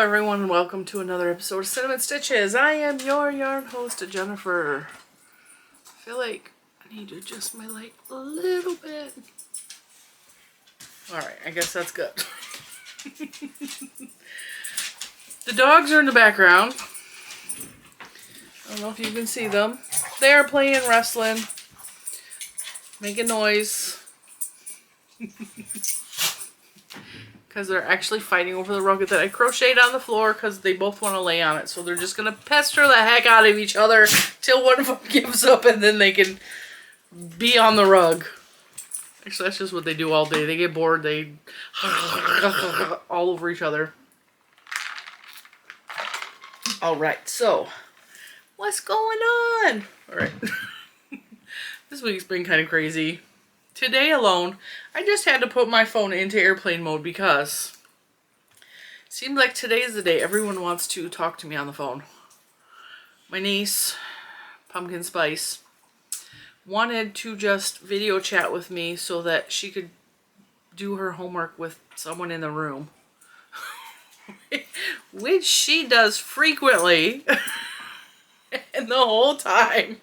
everyone, and welcome to another episode of Cinnamon Stitches. I am your yarn host, Jennifer. I feel like I need to adjust my light a little bit. Alright, I guess that's good. The dogs are in the background. I don't know if you can see them. They are playing wrestling, making noise. Because they're actually fighting over the rug that I crocheted on the floor because they both want to lay on it. So they're just going to pester the heck out of each other till one of them gives up and then they can be on the rug. Actually, that's just what they do all day. They get bored. They all over each other. Alright, so what's going on? Alright. This week's been kind of crazy. Today alone, I just had to put my phone into airplane mode because it seems like today is the day everyone wants to talk to me on the phone. My niece, Pumpkin Spice, wanted to just video chat with me so that she could do her homework with someone in the room. Which she does frequently. And the whole time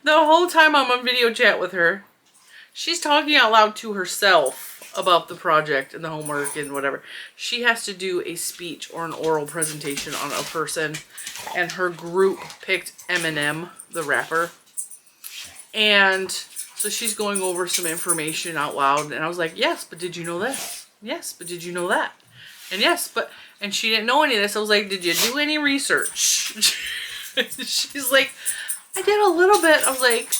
I'm on video chat with her, she's talking out loud to herself about the project and the homework and whatever. She has to do a speech or an oral presentation on a person, and her group picked M&M, the rapper. And so she's going over some information out loud, and I was like, yes, but did you know this? Yes, but did you know that? And yes, but, and she didn't know any of this. I was like, did you do any research? She's like, I did a little bit. I was like,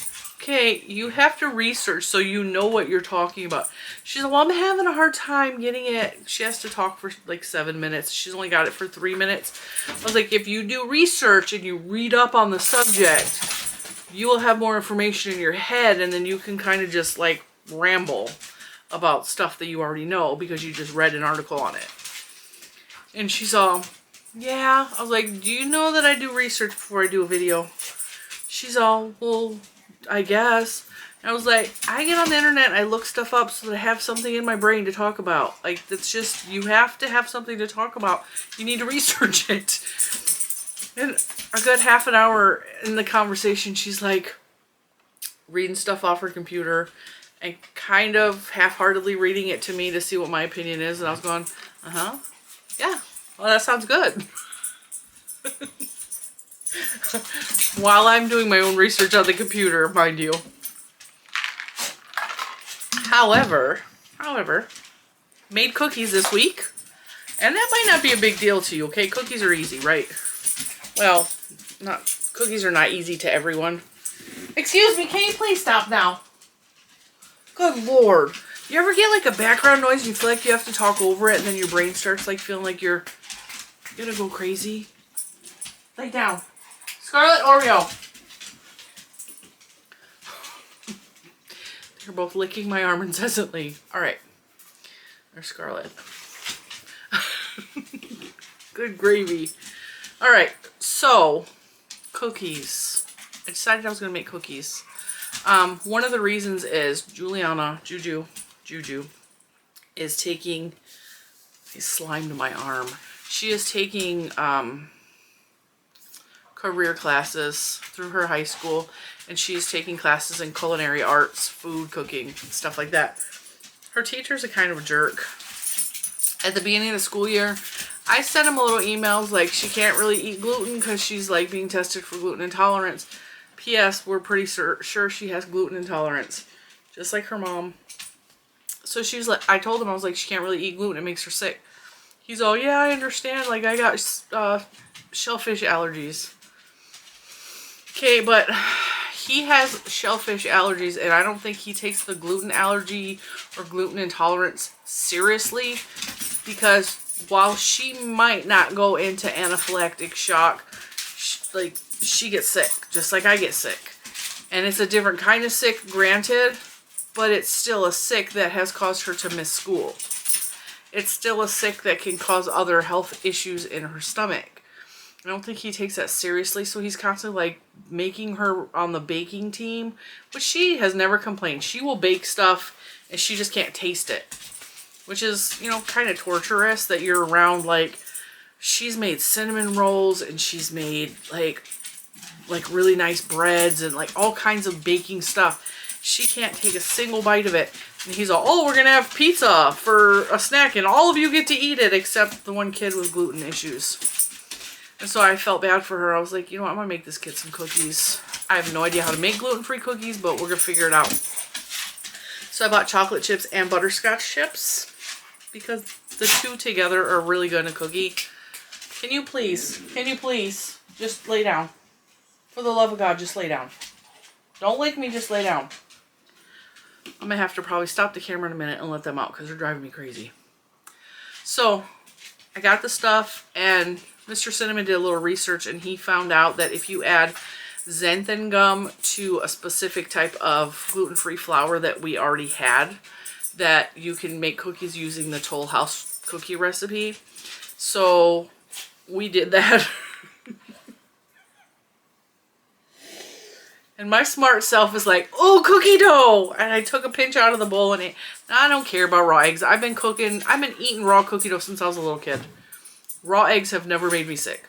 okay, you have to research so you know what you're talking about. She's like, well, I'm having a hard time getting it. She has to talk for like 7 minutes. She's only got it for 3 minutes. I was like, if you do research and you read up on the subject, you will have more information in your head, and then you can kind of just like ramble about stuff that you already know because you just read an article on it. And she's all, yeah. I was like, do you know that I do research before I do a video? She's all, well, I guess. And I was like, I get on the internet and I look stuff up so that I have something in my brain to talk about. Like, it's just, you have to have something to talk about. You need to research it. And a good half an hour in the conversation, she's like reading stuff off her computer and kind of half-heartedly reading it to me to see what my opinion is. And I was going, uh-huh, yeah, well, that sounds good. While I'm doing my own research on the computer, mind you. However, made cookies this week. And that might not be a big deal to you, okay? Cookies are easy, right? Well, cookies are not easy to everyone. Excuse me, can you please stop now? Good Lord. You ever get like a background noise and you feel like you have to talk over it and then your brain starts like feeling like you're gonna go crazy? Lay down. Scarlet Oreo. They're both licking my arm incessantly. Alright. There's Scarlet. Good gravy. Alright, so cookies. I decided I was going to make cookies. One of the reasons is Juju is taking, he slimed my arm. She is taking career classes through her high school, and she's taking classes in culinary arts, food, cooking, stuff like that. Her teacher's a kind of a jerk. At the beginning of the school year, I sent him a little emails like she can't really eat gluten because she's like being tested for gluten intolerance. P.S. We're pretty sure she has gluten intolerance, just like her mom. So she was like, I told him, I was like, she can't really eat gluten, it makes her sick. He's all, yeah, I understand, like I got shellfish allergies. Okay, but he has shellfish allergies, and I don't think he takes the gluten allergy or gluten intolerance seriously, because while she might not go into anaphylactic shock, she gets sick, just like I get sick. And it's a different kind of sick, granted, but it's still a sick that has caused her to miss school. It's still a sick that can cause other health issues in her stomach. I don't think he takes that seriously, so he's constantly like making her on the baking team, which she has never complained. She will bake stuff and she just can't taste it, which is, you know, kind of torturous that you're around like she's made cinnamon rolls, and she's made like really nice breads and like all kinds of baking stuff. She can't take a single bite of it. And he's all, oh, we're going to have pizza for a snack and all of you get to eat it except the one kid with gluten issues. And so I felt bad for her. I was like, you know what, I'm going to make this kid some cookies. I have no idea how to make gluten-free cookies, but we're going to figure it out. So I bought chocolate chips and butterscotch chips because the two together are really good in a cookie. Can you please just lay down? For the love of God, just lay down. Don't lick me, just lay down. I'm going to have to probably stop the camera in a minute and let them out because they're driving me crazy. So, I got the stuff, and Mr. Cinnamon did a little research, and he found out that if you add xanthan gum to a specific type of gluten-free flour that we already had, that you can make cookies using the Toll House cookie recipe. So, we did that. And my smart self is like, oh, cookie dough. And I took a pinch out of the bowl and I don't care about raw eggs. I've been eating raw cookie dough since I was a little kid. Raw eggs have never made me sick.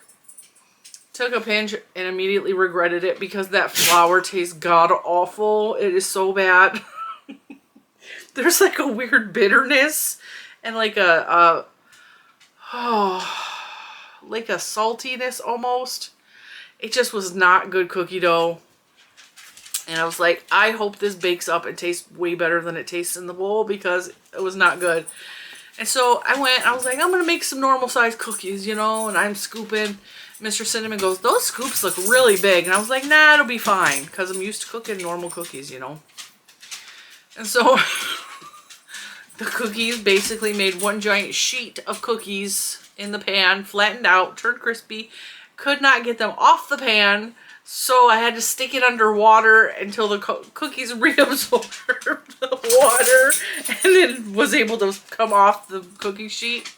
Took a pinch and immediately regretted it because that flour tastes god awful. It is so bad. There's like a weird bitterness and like like a saltiness almost. It just was not good cookie dough. And I was like, I hope this bakes up and tastes way better than it tastes in the bowl because it was not good. And so I was like, I'm going to make some normal sized cookies, you know, and I'm scooping. Mr. Cinnamon goes, those scoops look really big. And I was like, nah, it'll be fine because I'm used to cooking normal cookies, you know. And so the cookies basically made one giant sheet of cookies in the pan, flattened out, turned crispy. Could not get them off the pan. So I had to stick it under water until the cookies reabsorbed the water and then was able to come off the cookie sheet.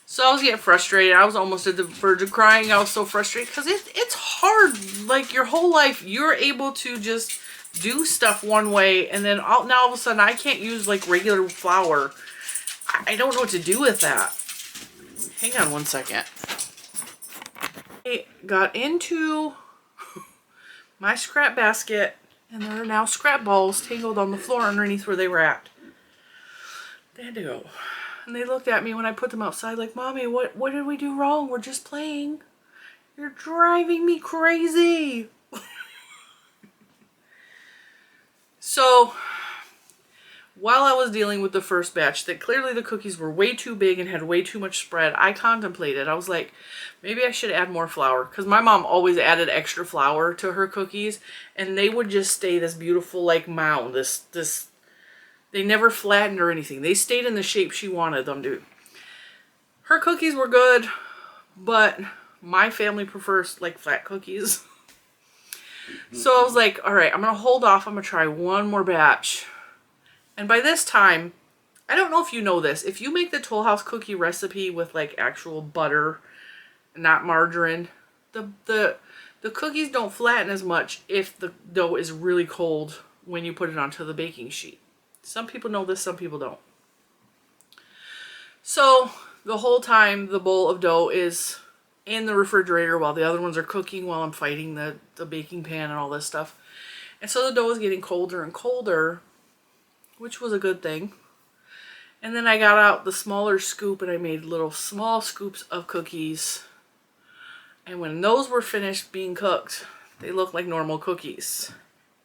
So I was getting frustrated. I was almost at the verge of crying. I was so frustrated because it's hard. Like your whole life, you're able to just do stuff one way and then now all of a sudden I can't use like regular flour. I don't know what to do with that. Hang on one second. I got into my scrap basket and there are now scrap balls tangled on the floor underneath where they were at. They had to go. And they looked at me when I put them outside like, Mommy, what did we do wrong? We're just playing. You're driving me crazy. So, while I was dealing with the first batch, that clearly the cookies were way too big and had way too much spread, I contemplated. I was like, maybe I should add more flour. Because my mom always added extra flour to her cookies. And they would just stay this beautiful, like, mound. They never flattened or anything. They stayed in the shape she wanted them to. Her cookies were good. But my family prefers, like, flat cookies. So I was like, alright, I'm going to hold off. I'm going to try one more batch. And by this time, I don't know if you know this, if you make the Toll House cookie recipe with like actual butter, not margarine, the cookies don't flatten as much if the dough is really cold when you put it onto the baking sheet. Some people know this, some people don't. So the whole time the bowl of dough is in the refrigerator while the other ones are cooking while I'm fighting the baking pan and all this stuff. And so the dough is getting colder and colder, which was a good thing. And then I got out the smaller scoop and I made little small scoops of cookies. And when those were finished being cooked, they looked like normal cookies.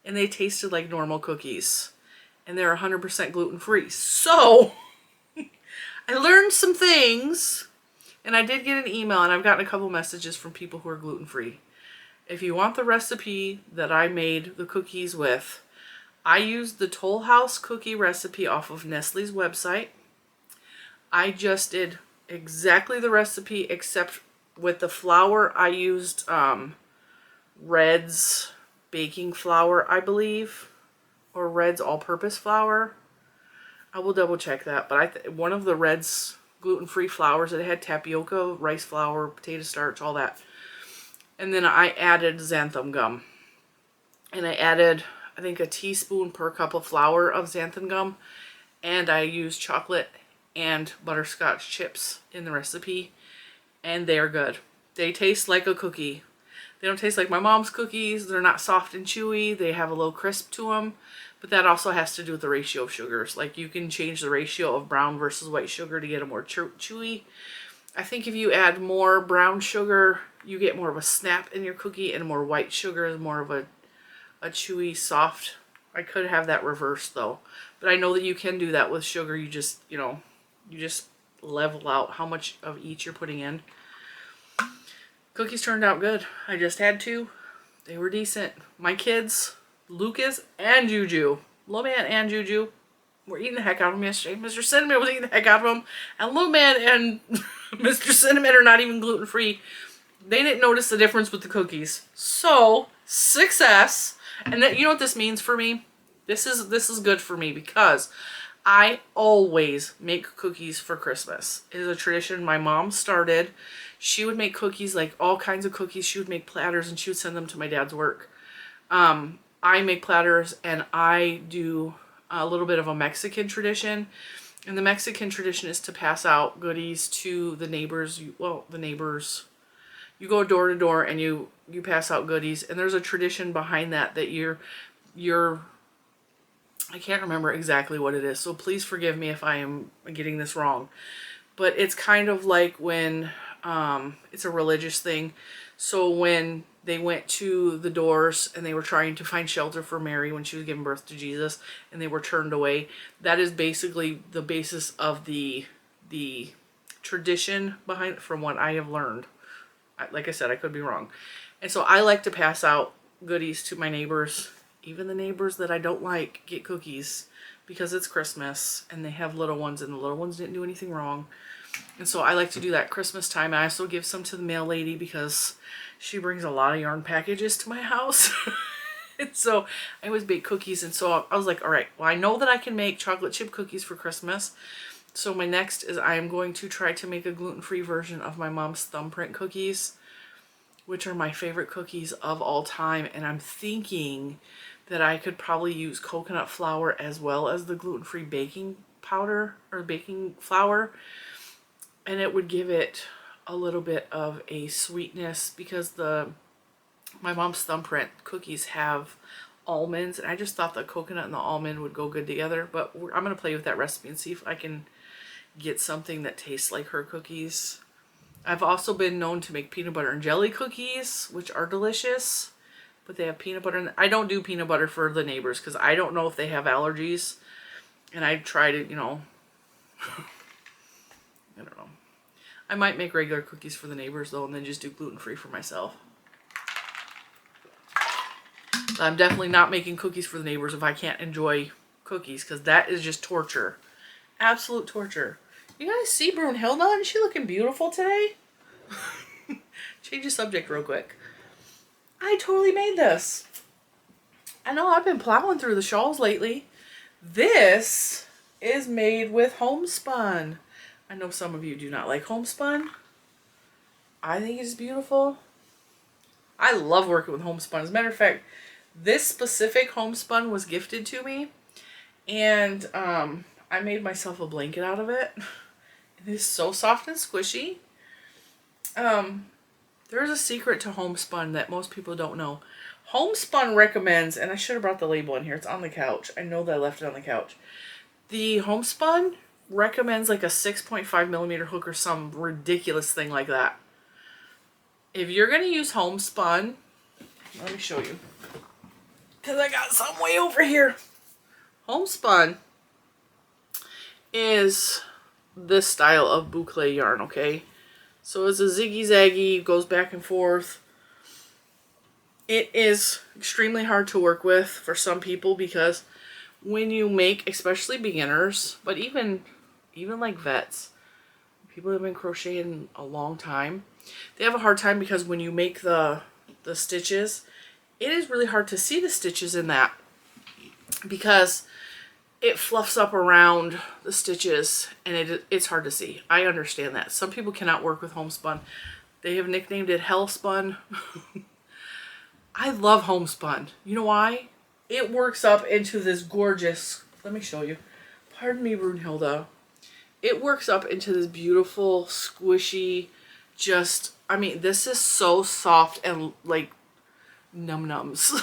And they tasted like normal cookies. And they're 100% gluten-free. So, I learned some things. And I did get an email and I've gotten a couple messages from people who are gluten-free. If you want the recipe that I made the cookies with, I used the Toll House cookie recipe off of Nestle's website. I just did exactly the recipe except with the flour I used Red's baking flour, I believe, or Red's all-purpose flour. I will double check that, but one of the Red's gluten-free flours, it had tapioca, rice flour, potato starch, all that. And then I added xanthan gum. And I added, I think, a teaspoon per cup of flour of xanthan gum. And I used chocolate and butterscotch chips in the recipe. and they are good. They taste like a cookie. They don't taste like my mom's cookies. They're not soft and chewy. They have a little crisp to them. But that also has to do with the ratio of sugars. Like you can change the ratio of brown versus white sugar to get them more chewy. I think if you add more brown sugar, you get more of a snap in your cookie, and more white sugar is more of a chewy, soft. I could have that reversed though. But I know that you can do that with sugar. You just, you know, you just level out how much of each you're putting in. Cookies turned out good. I just had to. They were decent. My kids, Lucas and Juju, Little Man and Juju, were eating the heck out of them yesterday. Mr. Cinnamon was eating the heck out of them. And Little Man and Mr. Cinnamon are not even gluten-free. They didn't notice the difference with the cookies. So, success. And that, you know what this means for me? This is good for me because I always make cookies for Christmas. It is a tradition my mom started. She would make cookies, like all kinds of cookies. She would make platters and she would send them to my dad's work. I make platters, and I do a little bit of a Mexican tradition. And the Mexican tradition is to pass out goodies to the neighbors. Well, the neighbors. You go door to door and you pass out goodies. And there's a tradition behind that you're I can't remember exactly what it is. So please forgive me if I am getting this wrong. But it's kind of like when it's a religious thing. So when they went to the doors and they were trying to find shelter for Mary when she was giving birth to Jesus, and they were turned away, that is basically the basis of the tradition behind it, from what I have learned. Like I said, I could be wrong. And so I like to pass out goodies to my neighbors. Even the neighbors that I don't like get cookies because it's Christmas and they have little ones, and the little ones didn't do anything wrong. And so I like to do that Christmas time. I also give some to the mail lady because she brings a lot of yarn packages to my house. And so I always bake cookies. And so I was like, all right, well, I know that I can make chocolate chip cookies for Christmas. So my next is I am going to try to make a gluten-free version of my mom's thumbprint cookies, which are my favorite cookies of all time. And I'm thinking that I could probably use coconut flour as well as the gluten-free baking powder or baking flour. And it would give it a little bit of a sweetness because my mom's thumbprint cookies have almonds. And I just thought the coconut and the almond would go good together. But I'm going to play with that recipe and see if I can get something that tastes like her cookies. I've also been known to make peanut butter and jelly cookies, which are delicious. But they have peanut butter. I don't do peanut butter for the neighbors because I don't know if they have allergies. And I tried it, you know. I don't know. I might make regular cookies for the neighbors though, and then just do gluten-free for myself. I'm definitely not making cookies for the neighbors if I can't enjoy cookies, because that is just torture. Absolute torture. You guys see Brunhilde? Isn't she looking beautiful today? Change the subject real quick. I totally made this. I know I've been plowing through the shawls lately. This is made with homespun. I know some of you do not like homespun. I think it's beautiful. I love working with homespun. As a matter of fact, this specific homespun was gifted to me. And I made myself a blanket out of it. It is so soft and squishy. There's a secret to homespun that most people don't know. Homespun recommends, and I should have brought the label in here. It's on the couch. I know that I left it on the couch. The homespun recommends like a 6.5 millimeter hook or some ridiculous thing like that. If you're going to use homespun, let me show you. Because I got some way over here. Homespun is this style of boucle yarn, okay? So it's a ziggy-zaggy, goes back and forth. It is extremely hard to work with for some people because when you make, especially beginners, but even like vets, people who have been crocheting a long time, they have a hard time because when you make the stitches, it is really hard to see the stitches in that because it fluffs up around the stitches and it's hard to see. I understand that. Some people cannot work with homespun. They have nicknamed it hellspun. I love homespun. You know why? It works up into this gorgeous, let me show you. Pardon me, Brunhilde. It works up into this beautiful, squishy, just, I mean, this is so soft and like num-nums.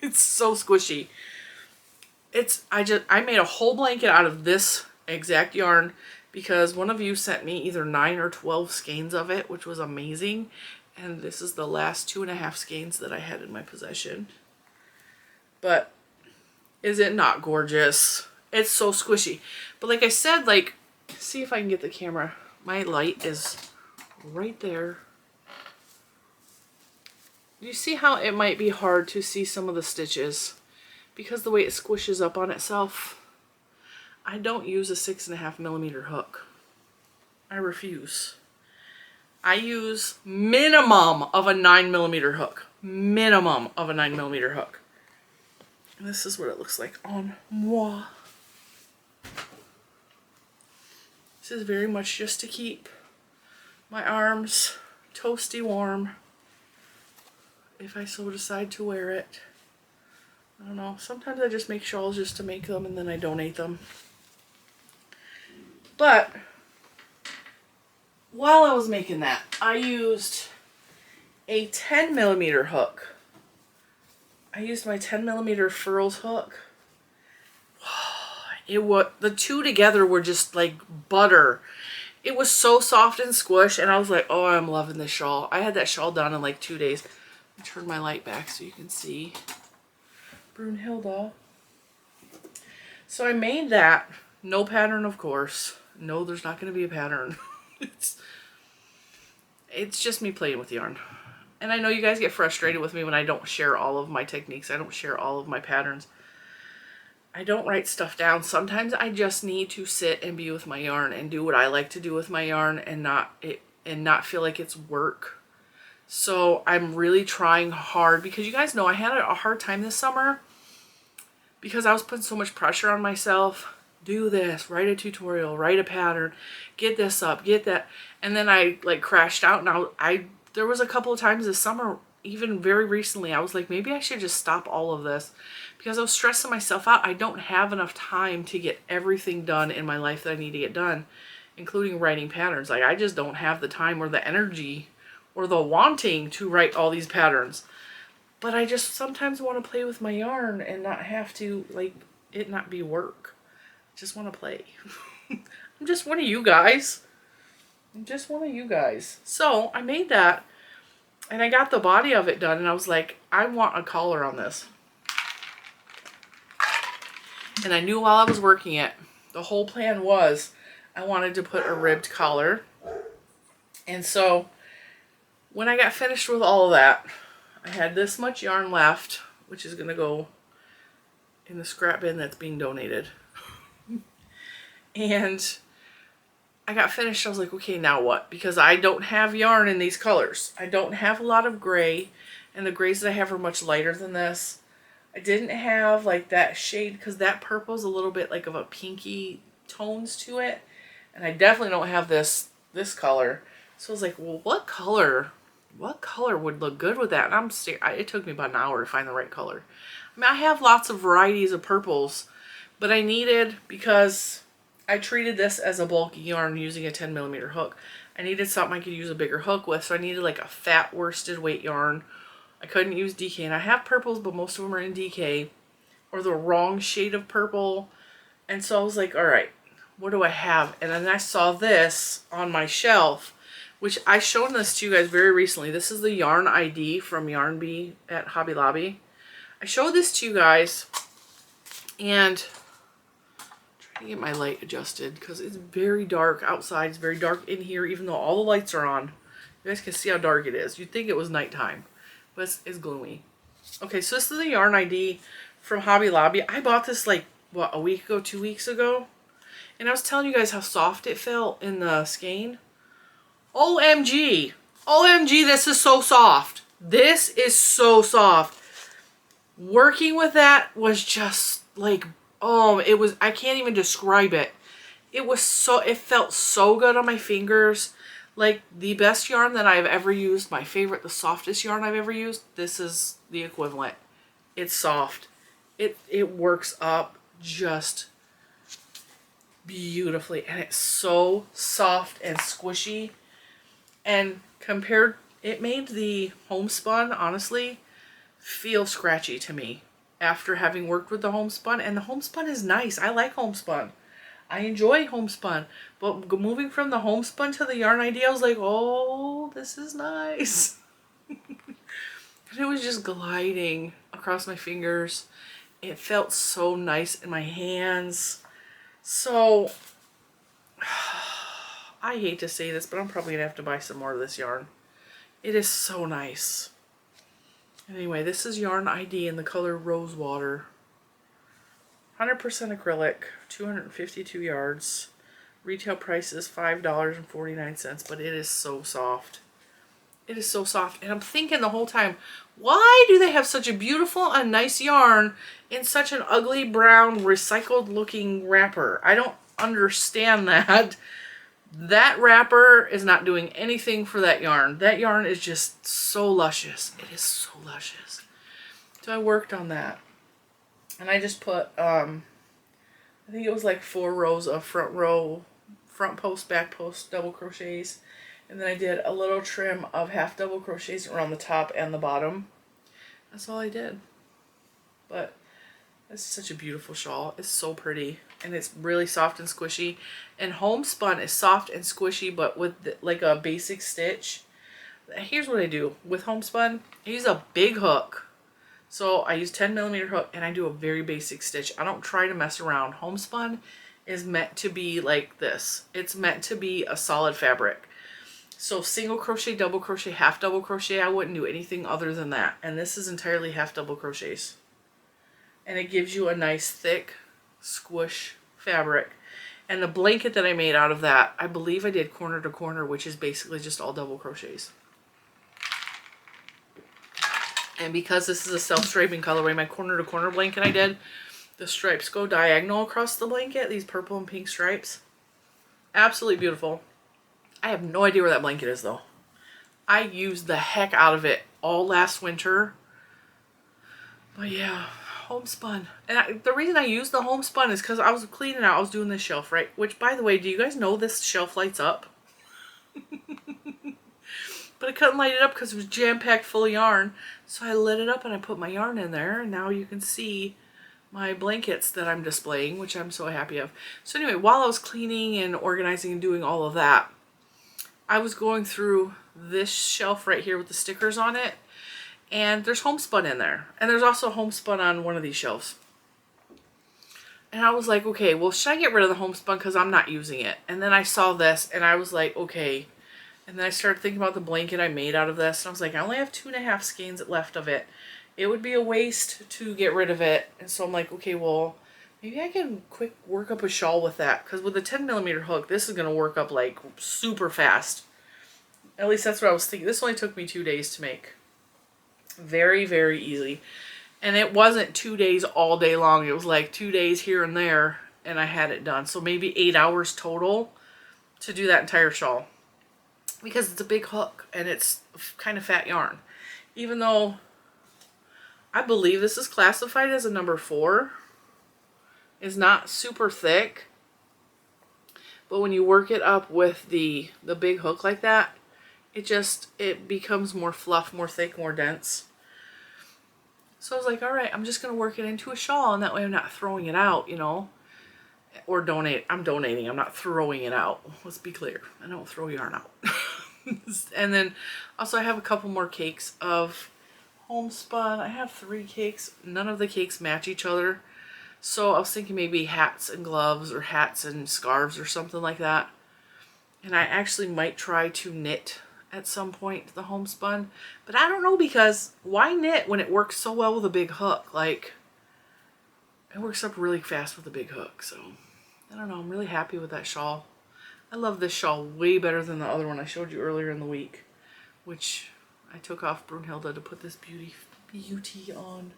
It's so squishy. I made a whole blanket out of this exact yarn because one of you sent me either 9 or 12 skeins of it, which was amazing. And this is the last 2.5 skeins that I had in my possession. But is it not gorgeous? It's so squishy. But like I said, like, see if I can get the camera. My light is right there. You see how it might be hard to see some of the stitches because the way it squishes up on itself. I don't use a 6.5mm hook. I refuse. I use minimum of a 9mm hook. Minimum of a 9mm hook. And this is what it looks like on moi. This is very much just to keep my arms toasty warm if I so decide to wear it. I don't know. Sometimes I just make shawls just to make them and then I donate them. But while I was making that, I used a 10mm hook. I used my 10mm Furls hook. The two together were just like butter. It was so soft and squish, and I was like, oh, I'm loving this shawl. I had that shawl done in like 2 days. Let me turn my light back so you can see Brunhilde. So I made that. No pattern, of course. No, there's not going to be a pattern. It's just me playing with yarn. And I know you guys get frustrated with me when I don't share all of my techniques. I don't share all of my patterns. I don't write stuff down. Sometimes I just need to sit and be with my yarn and do what I like to do with my yarn and not feel like it's work. So I'm really trying hard because you guys know I had a hard time this summer because I was putting so much pressure on myself. Do this, write a tutorial, write a pattern, get this up, get that. And then I like crashed out and there was a couple of times this summer, even very recently, I was like, maybe I should just stop all of this because I was stressing myself out. I don't have enough time to get everything done in my life that I need to get done, including writing patterns. Like I just don't have the time or the energy or the wanting to write all these patterns. But I just sometimes want to play with my yarn and not have to, like, it not be work. I just want to play. I'm just one of you guys. I'm just one of you guys. So I made that and I got the body of it done and I was like, I want a collar on this. And I knew while I was working it, the whole plan was I wanted to put a ribbed collar. And so when I got finished with all of that, I had this much yarn left, which is going to go in the scrap bin that's being donated. And I got finished. I was like, okay, now what? Because I don't have yarn in these colors. I don't have a lot of gray, and the grays that I have are much lighter than this. I didn't have like that shade because that purple is a little bit like of a pinky tones to it. And I definitely don't have this color. So I was like, well, what color would look good with that? And it took me about an hour to find the right color. I mean, I have lots of varieties of purples, but I needed, because I treated this as a bulky yarn using a 10mm hook, I needed something I could use a bigger hook with, so I needed like a fat worsted weight yarn. I couldn't use DK, and I have purples, but most of them are in DK, or the wrong shade of purple. And so I was like, all right, what do I have? And then I saw this on my shelf, which I showed this to you guys very recently. This is the Yarn ID from Yarn Bee at Hobby Lobby. I showed this to you guys, and I'm trying to get my light adjusted because it's very dark outside. It's very dark in here, even though all the lights are on. You guys can see how dark it is. You'd think it was nighttime, but it's gloomy. Okay, so this is the Yarn ID from Hobby Lobby. I bought this like, what, a week ago, 2 weeks ago? And I was telling you guys how soft it felt in the skein. OMG. OMG, this is so soft. This is so soft. Working with that was just like, oh, it was, I can't even describe it. It felt so good on my fingers. Like the best yarn that I've ever used, my favorite, the softest yarn I've ever used, this is the equivalent. It's soft. It works up just beautifully, and it's so soft and squishy. And compared, it made the homespun, honestly, feel scratchy to me after having worked with the homespun. And the homespun is nice. I like homespun. I enjoy homespun. But moving from the homespun to the yarn idea, I was like, oh, this is nice. And it was just gliding across my fingers. It felt so nice in my hands. So, I hate to say this, but I'm probably going to have to buy some more of this yarn. It is so nice. Anyway, this is Yarn ID in the color Rosewater. 100% acrylic, 252 yards. Retail price is $5.49, but it is so soft. It is so soft. And I'm thinking the whole time, why do they have such a beautiful and nice yarn in such an ugly brown recycled looking wrapper? I don't understand that. That wrapper is not doing anything for that yarn. That yarn is just so luscious. It is so luscious. So I worked on that. And I just put, I think it was like 4 rows of front post, back post double crochets. And then I did a little trim of half double crochets around the top and the bottom. That's all I did. But it's such a beautiful shawl. It's so pretty. And it's really soft and squishy. And homespun is soft and squishy, but with like a basic stitch. Here's what I do with homespun. I use a big hook. So I use 10mm hook and I do a very basic stitch. I don't try to mess around. Homespun is meant to be like this. It's meant to be a solid fabric. So single crochet, double crochet, half double crochet, I wouldn't do anything other than that. And this is entirely half double crochets. And it gives you a nice thick squish fabric. And the blanket that I made out of that, I believe I did corner to corner, which is basically just all double crochets. And because this is a self-striping colorway, my corner to corner blanket I did, the stripes go diagonal across the blanket, these purple and pink stripes. Absolutely beautiful. I have no idea where that blanket is though. I used the heck out of it all last winter. But yeah, homespun. And the reason I used the homespun is because I was cleaning out, I was doing this shelf, right? Which, by the way, do you guys know this shelf lights up? But I couldn't light it up because it was jam-packed full of yarn. So I lit it up and I put my yarn in there. And now you can see my blankets that I'm displaying, which I'm so happy of. So anyway, while I was cleaning and organizing and doing all of that, I was going through this shelf right here with the stickers on it. And there's homespun in there. And there's also homespun on one of these shelves. And I was like, okay, well, should I get rid of the homespun because I'm not using it? And then I saw this and I was like, okay. And then I started thinking about the blanket I made out of this. And I was like, I only have 2.5 skeins left of it. It would be a waste to get rid of it. And so I'm like, okay, well, maybe I can quick work up a shawl with that. Because with a 10mm hook, this is going to work up like super fast. At least that's what I was thinking. This only took me 2 days to make. Very, very easy. And it wasn't 2 days all day long. It was like 2 days here and there. And I had it done. So maybe 8 hours total to do that entire shawl. Because it's a big hook and it's kind of fat yarn. Even though I believe this is classified as a number 4. It's not super thick. But when you work it up with the big hook like that, it becomes more fluff, more thick, more dense. So I was like, all right, I'm just going to work it into a shawl. And that way I'm not throwing it out, you know. Or donate. I'm donating. I'm not throwing it out. Let's be clear. I don't throw yarn out. And then also I have a couple more cakes of homespun. I have 3 cakes. None of the cakes match each other. So I was thinking maybe hats and gloves or hats and scarves or something like that. And I actually might try to knit at some point the homespun. But I don't know, because why knit when it works so well with a big hook? Like, it works up really fast with a big hook. So I don't know. I'm really happy with that shawl. I love this shawl way better than the other one I showed you earlier in the week, which I took off Brunhilde to put this beauty on.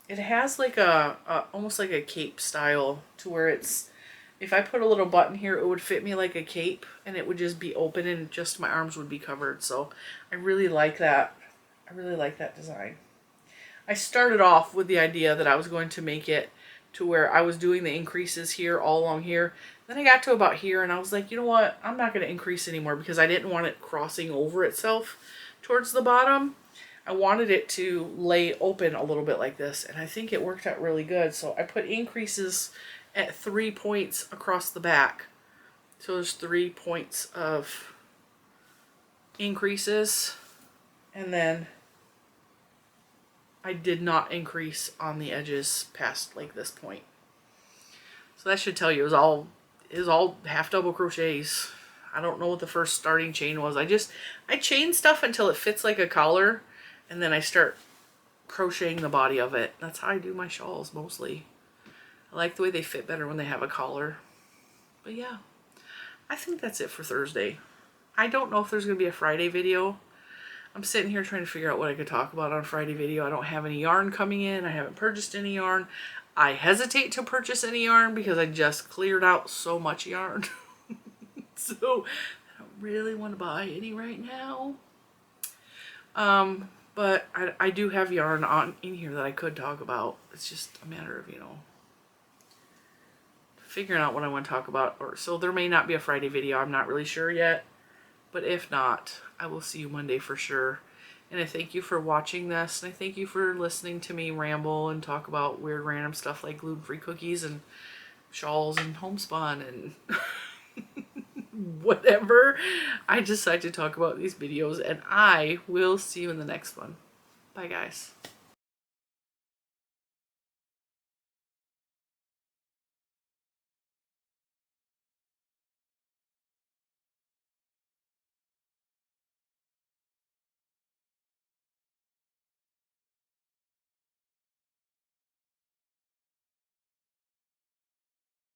It has like almost like a cape style, to where it's, if I put a little button here, it would fit me like a cape and it would just be open and just my arms would be covered. So I really like that. I really like that design. I started off with the idea that I was going to make it to where I was doing the increases here all along here. Then I got to about here and I was like, you know what? I'm not going to increase anymore because I didn't want it crossing over itself towards the bottom. I wanted it to lay open a little bit like this, and I think it worked out really good. So I put increases at 3 points across the back. So there's 3 points of increases, and then I did not increase on the edges past like this point. So that should tell you it was all half double crochets. I don't know what the first starting chain was. I chain stuff until it fits like a collar, and then I start crocheting the body of it. That's how I do my shawls mostly. I like the way they fit better when they have a collar. But yeah, I think that's it for Thursday. I don't know if there's going to be a Friday video. I'm sitting here trying to figure out what I could talk about on Friday video. I don't have any yarn coming in. I haven't purchased any yarn. I hesitate to purchase any yarn because I just cleared out so much yarn. So I don't really want to buy any right now. But I do have yarn in here that I could talk about. It's just a matter of, figuring out what I want to talk about. So there may not be a Friday video. I'm not really sure yet. But if not, I will see you Monday for sure. And I thank you for watching this. And I thank you for listening to me ramble and talk about weird random stuff like gluten-free cookies and shawls and homespun and whatever I decide to talk about in these videos. And I will see you in the next one. Bye, guys.